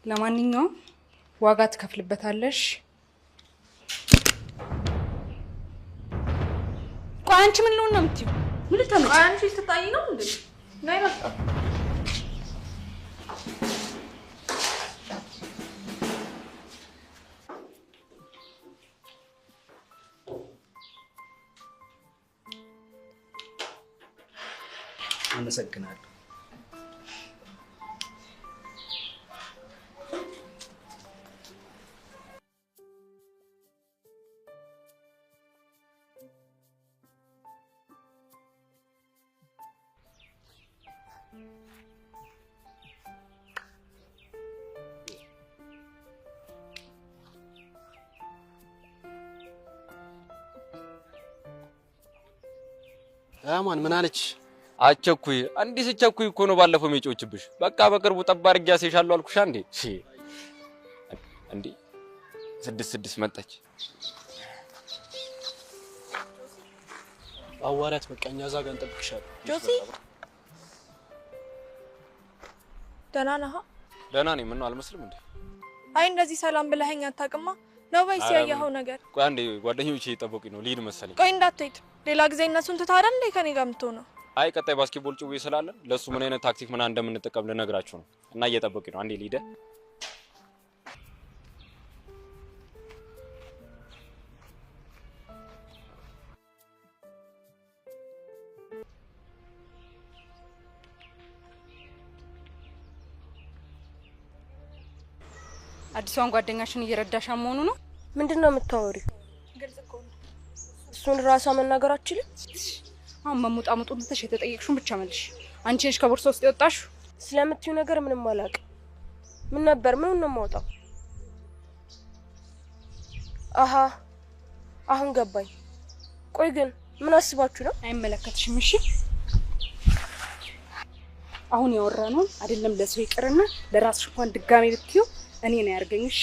ለማንኛውም ዋጋ ትከፍልበታለሽ። ቆይ አንቺ ምን ልሆን ነው የምትይው? ምን ልታመጪ? አንቺ ስትጣይ ነው እንዴ? ናይ መጣ አመሰግናለሁ። አማን ምን አለች? አቸኩይ አንዲስ ቸኩይ እኮ ነው ባለፈው ሜጮችብሽ። በቃ በቅርቡ ጠባርጊ ያሴሻለሁ አልኩሽ አንዴ። እንዴ 6 መጣች። አዋራት በቃኛ ዛጋ እንጠብቅሻለን። ጆሲ ደህና ነህ? ደህና ነኝ። ምን ነው አልመስልም እንዴ? አይ እንደዚህ ሰላም ብለኸኝ አታውቅማ ነው ወይስ ያየኸው ነገር? ቆይ አንዴ ጓደኞቼ እየጠበቁኝ ነው። ልሂድ መሰለኝ። ቆይ እንዳትሄድ። ሌላ ጊዜ እነሱን ትታረም እንዴ ከኔ ጋር የምትሆነው? አይ ቀጣይ ባስኬትቦል ጭውዬ ስላለን ለሱ ምን አይነት ታክቲክ ምን እንደምንጠቀም ልነግራችሁ ነው እና እየጠበቁኝ ነው። አንዴ ልሂድ። አዲሷን ጓደኛሽን እየረዳሻ መሆኑ ነው? ምንድነው የምታወሪው? ግልጽ እኮ ነው። እሱን ራሷ መናገር አትችልም? አሁን መሙጣሙጡን ትተሽ የተጠየቅሽውን ብቻ መልሽ። አንቺ ነሽ ከቦርሳ ውስጥ የወጣሽው? ስለምትዩ ነገር ምንም አላውቅም። ምን ነበር? ምን ነው የማወጣው? አሃ አሁን ገባኝ። ቆይ ግን ምን አስባችሁ ነው? አይመለከትሽም። እሺ አሁን ያወራነው አይደለም ለሰው ይቅርና ለራስሽ እንኳን ድጋሜ ብትዩ እኔ ነው ያርገኝሽ።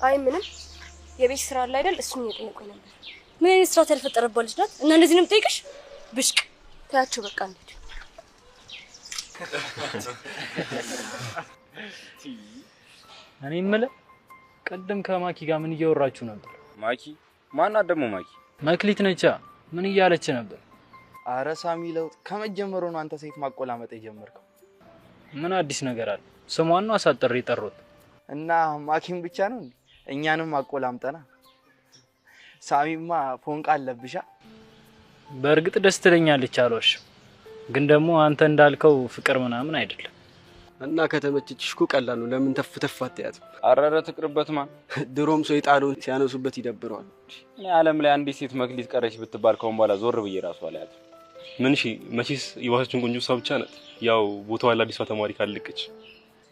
አይ ምንም የቤት ስራ አለ አይደል? እሱን እየጠየቁኝ ነበር። ምን አይነት ስራ ተልፈጠረባለች ናት እና እንደዚህ ነው የምጠይቅሽ? ብሽቅ ታያችሁ በቃ እንዴ። እኔ የምልህ ቀደም ከማኪ ጋር ምን እያወራችሁ ነበር? ማኪ ማናት ደግሞ? ማኪ መክሊት ነቻ። ምን እያለች ነበር? አረ ሳሚ ለውጥ ከመጀመሩ ነው አንተ ሴት ማቆላመጥ የጀመርከው። ምን አዲስ ነገር አለ? ስሟን ነው አሳጥሬ ጠሮት እና ማኪም ብቻ ነው እንዴ? እኛንም ማቆላምጠና። ሳሚማ ፎንቃ አለብሻ። በእርግጥ ደስ ትለኛለች አልዋሽ፣ ግን ደግሞ አንተ እንዳልከው ፍቅር ምናምን አይደለም። እና ከተመቸችሽ እኮ ቀላል ነው። ለምን ተፍተፍ አትያት? አረረ ትቅርበትማ። ድሮም ሰው የጣለውን ሲያነሱበት ይደብረዋል። እኔ ዓለም ላይ አንዲት ሴት መክሊት ቀረች ብትባል ከሆነ በኋላ ዞር ብዬ ራሱ አላያት። ምን እሺ መቼስ የባሰችን ቆንጆ ሰው ብቻ ናት። ያው ቦታው ላይ አዲሷ ተማሪ ካልልቀች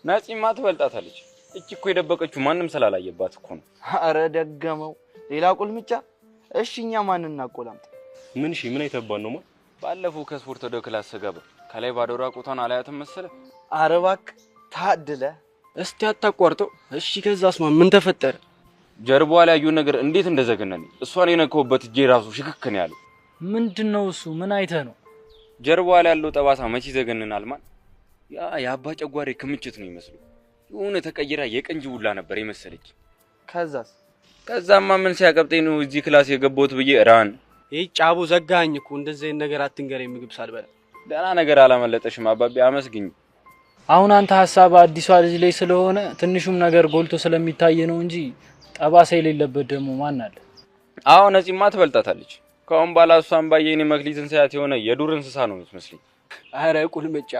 ናጺማ ትበልጣታለች። እቺ እኮ የደበቀችው ማንም ስላላየባት እኮ ነው። አረ ደገመው። ሌላ ቁልምጫ። እሺ እኛ ማን እናቆላምጥ? ምን እሺ ምን አይተባን ነው ማለት? ባለፈው ከስፖርት ወደ ክላስ ስገባ ከላይ ባዶ ራቁቷን አላያትም መሰለ። አረ እባክህ ታድለ። እስቲ አታቋርጠው። እሺ ከዛስ ምን ተፈጠረ? ጀርባዋ ላይ ያየው ነገር እንዴት እንደዘገነኝ እሷን የነካውበት እጄ ራሱ ሽክክን ያለው። ምንድነው እሱ? ምን አይተህ ነው? ጀርባዋ ላይ ያለው ጠባሳ መቼ ዘገነናል ማን? ያ የአባ ጨጓሬ ክምችት ነው ይመስሉ። የሆነ ተቀይራ የቀንጅ ውላ ነበር የመሰለች። ከዛማ ምን ሲያቀብጠኝ ነው እዚህ ክላስ የገባሁት ብዬ ራን። ይሄ ጫቦ ዘጋኝ እኮ። እንደዚህ አይነት ነገር አትንገረኝ ምግብ ሳልበላ። ደህና ነገር አላመለጠሽም አባቢ፣ አመስግኝ። አሁን አንተ ሐሳብ አዲሷ ልጅ ላይ ስለሆነ ትንሹም ነገር ጎልቶ ስለሚታይ ነው እንጂ ጠባሳ የሌለበት ደግሞ ማን አለ? አዎ ነፂማ ትበልጣታለች። ከአሁን በኋላ እሷን ባየኔ መክሊትን ሳያት የሆነ የዱር እንስሳ ነው የምትመስለኝ። አረ ቁልምጫ፣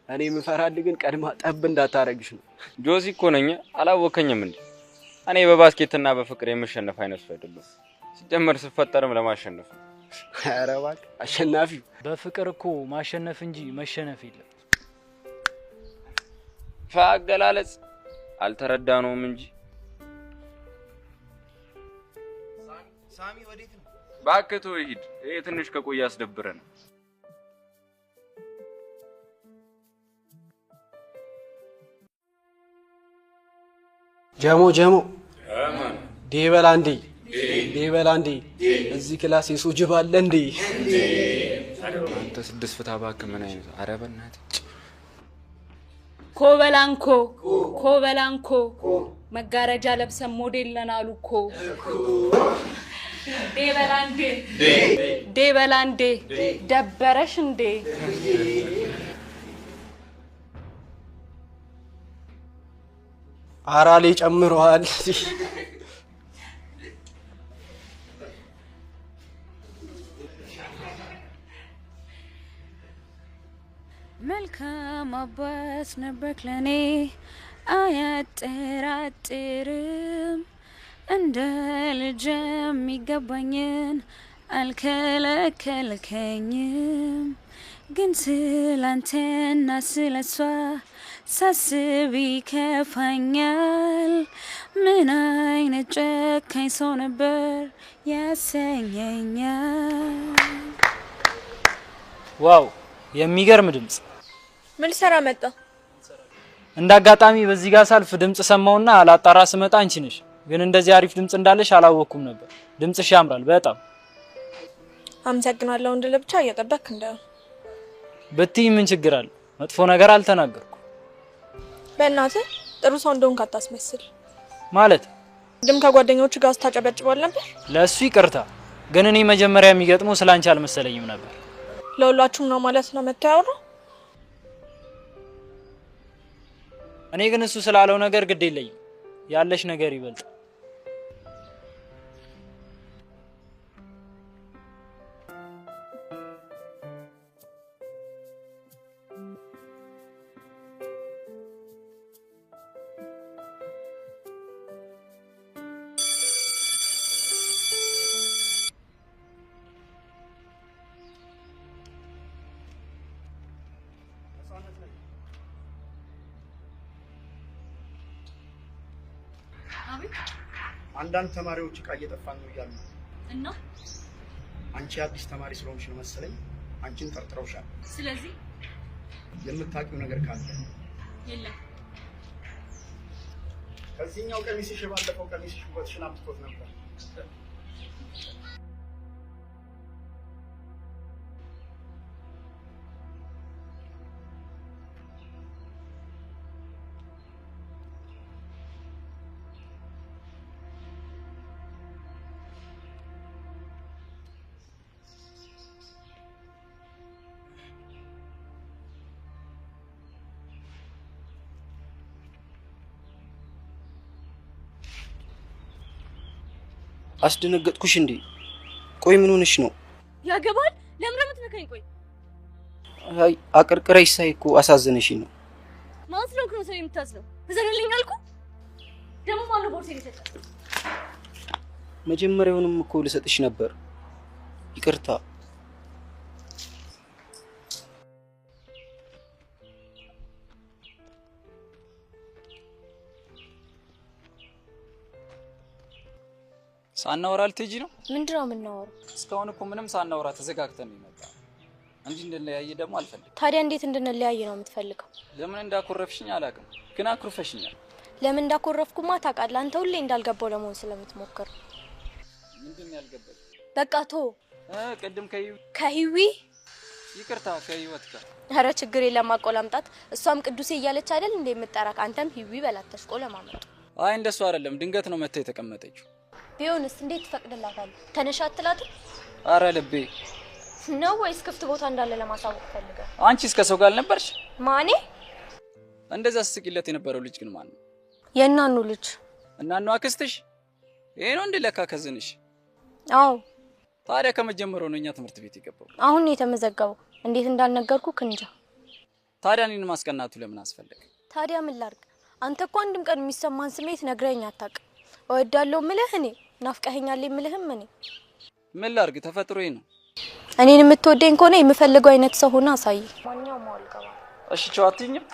እኔ የምፈራልህ ግን ቀድማ ጠብ እንዳታረግሽ ነው። ጆሲ እኮ ነኝ፣ አላወከኝም እንዴ? እኔ በባስኬትና በፍቅር የምሸነፍ አይነት ሰው አይደለም። ሲጀመር ስፈጠርም ለማሸነፍ ነው። አረ እባክህ አሸናፊው። በፍቅር እኮ ማሸነፍ እንጂ መሸነፍ የለም። ፈአገላለጽ አልተረዳነውም እንጂ። ሳሚ ወዴት ነው? ባከቶ ይሂድ። ይሄ ትንሽ ከቆየ አስደብረን። ጀሞ ዴበላ እንዴ እዚህ ክላስ የሱጅብ አለ እንዴ? አንተ ስድስት ፍታ እባክህ ምን አይነት ኧረ በእናትህ ኮበላንኮ መጋረጃ ለብሰን ሞዴል ነን አሉ እኮ ዴበላንዴ ደበረሽ እንዴ አራሌ ጨምሯል መልካም አባት ነበርክ ለኔ አያጠራጥርም እንደ ልጅ የሚገባኝን አልከለከልከኝም ግን ስላንተና ስለሷ ሳስብ ይከፋኛል ምን አይነት ጨካኝ ሰው ነበር ያሰኘኛል ዋው የሚገርም ድምጽ ምን ልሰራ መጣ እንዳጋጣሚ በዚህ ጋር ሳልፍ ድምጽ ሰማውና አላጣራ ስመጣ አንቺ ነሽ ግን እንደዚህ አሪፍ ድምጽ እንዳለሽ አላወኩም ነበር ድምጽሽ ያምራል በጣም አመሰግናለሁ እንደ ለብቻ እየጠበቅክ እንደው በትይ ምን ችግር አለ መጥፎ ነገር አልተናገርኩ በእናትህ ጥሩ ሰው እንደሆንክ አታስመስል ማለት ድም ከጓደኞቹ ጋር ስታጨበጭባል ነበር ለሱ ይቅርታ ግን እኔ መጀመሪያ የሚገጥመው ስላንቺ አልመሰለኝም ነበር ለሁላችሁም ነው ማለት ነው መታወሩ እኔ ግን እሱ ስላለው ነገር ግድ የለኝም ያለሽ ነገር ይበልጥ አንዳንድ ተማሪዎች እቃ እየጠፋን ነው ይላሉ እና አንቺ አዲስ ተማሪ ስለሆንሽ ነው መሰለኝ አንቺን ጠርጥረውሻል ስለዚህ የምታውቂው ነገር ካለ የለም ከዚህኛው ቀሚስሽ ባለፈው ቀሚስሽ ውበትሽን አምጥቶት ነበር አስደነገጥኩሽ እንዴ ቆይ ምን ሆነሽ ነው ያገባል ለምን ምትነካኝ ቆይ አይ አቀርቅረሽ ሳይኮ አሳዘነሽኝ ነው ማስለው ነው ሰው የምታስለው ተዘረልኝ አልኩ ደሞ ማነው ቦርሴን ይሰጣል መጀመሪያውንም እኮ ልሰጥሽ ነበር ይቅርታ ሳናወራ ልትጂ ነው ምንድነው የምናወራው እስካሁን እኮ ምንም ሳናወራ ተዘጋግተን ነው የመጣ እንጂ እንደለያየ ደግሞ አልፈልግም ታዲያ እንዴት እንድንለያየ ነው የምትፈልገው ለምን እንዳኮረፍሽኝ አላውቅም ግን አኩርፈሽኛል ለምን እንዳኮረፍኩማ ታውቃለህ አንተ ሁሌ እንዳልገባው ለመሆን ስለምትሞክር ምንድነው ያልገባኝ በቃ ቶ ቀደም ከሂዊ ይቅርታ ከህይወት ጋር ኧረ ችግር የለም አቆላምጣት እሷም ቅዱሴ እያለች አይደል እንደ የምትጠራክ አንተም ሂዊ በላተሽ ቆለማመጥ አይ እንደሱ አይደለም ድንገት ነው መተ የተቀመጠችው ቢሆንስ እንዴት ትፈቅድላታለህ ተነሽ አትላትም አረ ልቤ ነው ወይስ ክፍት ቦታ እንዳለ ለማሳወቅ ፈልገህ አንቺ እስከ ሰው ጋር ነበርሽ ማኔ እንደዛ ስቂለት የነበረው ልጅ ግን ማን ነው የናኑ ልጅ እናኑ አክስትሽ ይሄ ነው እንደለካ ከዝንሽ አዎ ታዲያ ከመጀመሪያው ነው እኛ ትምህርት ቤት የገባው አሁን የተመዘገበው እንዴት እንዳልነገርኩ ክንጃ ታዲያ እኔን ማስቀናቱ ለምን አስፈለገ ታዲያ ምን ላድርግ አንተ እኮ አንድም ቀን የሚሰማን ስሜት ነግረኝ አታውቅም እወዳለሁ ምልህ እኔ ናፍቀኸኛል የምልህም እኔ ምን ላድርግ ተፈጥሮዬ ነው እኔን የምትወደኝ ከሆነ የምፈልገው አይነት ሰው ሆነ አሳይ ማንኛውም አልገባ እሺ ቻው አትይኝም